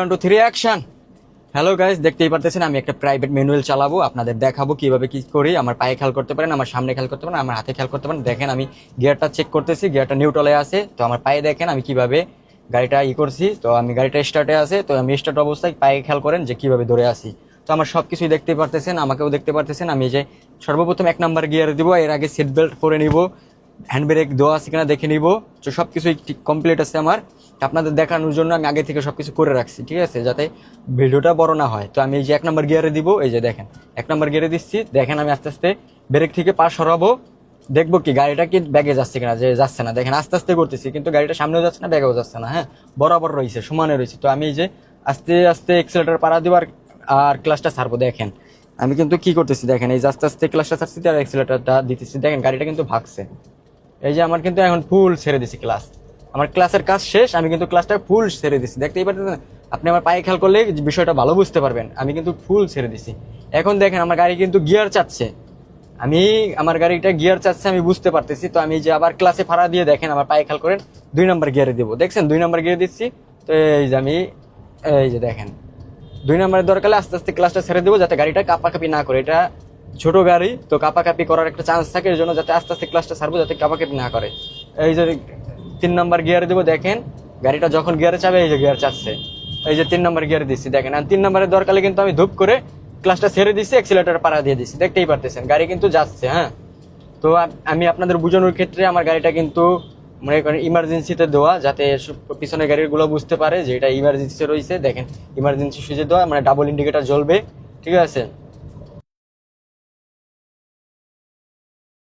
1 2 3 action. Hello guys, দেখতেই পারতেছেন আমি একটা প্রাইভেট ম্যানুয়াল চালাবো, আপনাদের দেখাবো কিভাবে কি করি। আমার পায়ে খেয়াল করতে পারেন, আমার সামনে খেয়াল করতে পারেন, আমার হাতে খেয়াল করতে পারেন। দেখেন আমি গিয়ারটা চেক করতেছি, গিয়ারটা নিউট্রালে আছে। তো আমার পায়ে দেখেন আমি কিভাবে গাড়িটা করছি। তো আমি গাড়িটা স্টার্টে আছে, তো আমি স্টার্ট অবস্থায় পায়ে খেয়াল করেন যে কিভাবে ধরে আসি। তো আমার সবকিছুই দেখতে পারতেছেন, আমাকেও দেখতে পারতেছেন। আমি যে সর্বপ্রথম 1 নাম্বার গিয়ার দিব, এর আগে সিট বেল্ট পরে নিব, হ্যান্ড ব্রেক দেওয়া আছে কিনা দেখে নিব। তো সবকিছুই কমপ্লিট আছে আমার। আপনাদের দেখানোর জন্য আমি আগে থেকে সবকিছু করে রাখছি, ঠিক আছে, যাতে ভিডিওটা বড় না হয়। তো আমি এই যে 1 নাম্বার গিয়ারে দিব, এই যে দেখেন 1 নাম্বার গিয়ারে দিচ্ছি। দেখেন আমি আস্তে আস্তে ব্রেক থেকে পা সরাবো, দেখবো কি গাড়িটা কি ব্যাগে যাচ্ছে কিনা, যে যাচ্ছে না। দেখেন আস্তে আস্তে করতেছি, কিন্তু গাড়িটা সামনেও যাচ্ছে না, ব্যাগেও যাচ্ছে না। হ্যাঁ, বরাবর রয়েছে, সমানে রয়েছে। তো আমি এই যে আস্তে আস্তে এক্সেলেটর পাড়া দিব আর ক্লাসটা ছাড়বো। দেখেন আমি কিন্তু কি করতেছি, দেখেন এই যে আস্তে আস্তে ক্লাসটা ছাড়ছি আর এক্সেলেটরটা দিতেছি। দেখেন গাড়িটা কিন্তু ভাগছে। এই যে আমার কিন্তু এখন ফুল ছেড়ে দিছি ক্লাস, আমার ক্লাসের কাজ শেষ, আমি কিন্তু ক্লাসটা ফুল ছেড়ে দিছি। দেখতেই পাচ্ছেন, আপনি আমার পায়ে খেয়াল করলে বিষয়টা ভালো বুঝতে পারবেন। আমি কিন্তু ফুল ছেড়ে দিছি। এখন দেখেন আমার গাড়ি কিন্তু গিয়ার চাচ্ছে, আমার গাড়িটা গিয়ার চাচ্ছে, আমি বুঝতে পারতেছি। তো আমি যে আবার ক্লাসে ফাড়া দিয়ে দেখেন আমার পায়ে খেয়াল করেন 2 নাম্বার গিয়ারে দিব। দেখছেন 2 নাম্বার গিয়ারে দিচ্ছি। তো এই যে আমি এই যে দেখেন 2 নাম্বারের দরকার আস্তে আস্তে ক্লাসটা ছেড়ে দেবো, যাতে গাড়িটা কাপাকাপি না করে। এটা ছোট গাড়ি, তো কাপাকাপি করার একটা চান্স থাকে, এর জন্য যাতে আস্তে আস্তে ক্লাসটা ছাড়বো, যাতে কাপাকাপি না করে। এই যে 3 নাম্বার গিয়ারে দেবো। দেখেন গাড়িটা যখন গিয়ারে চাবে, এই যে গিয়ার চাচ্ছে, এই যে 3 নাম্বার গিয়ারে দিচ্ছি। দেখেন আর 3 নাম্বারের দরকারে কিন্তু আমি ধূপ করে ক্লাসটা ছেড়ে দিচ্ছি, অ্যাক্সিলারেটর পাড়া দিয়ে দিচ্ছি। দেখতেই পারতেছেন গাড়ি কিন্তু যাচ্ছে। হ্যাঁ, তো আমি আপনাদের বোঝানোর ক্ষেত্রে আমার গাড়িটা কিন্তু মনে করেন ইমার্জেন্সিতে দেওয়া, যাতে পিছনের গাড়িগুলো বুঝতে পারে যে এটা ইমার্জেন্সি রয়েছে। দেখেন ইমার্জেন্সি সুইচে দেওয়া, মানে ডাবল ইন্ডিকেটর জ্বলবে, ঠিক আছে।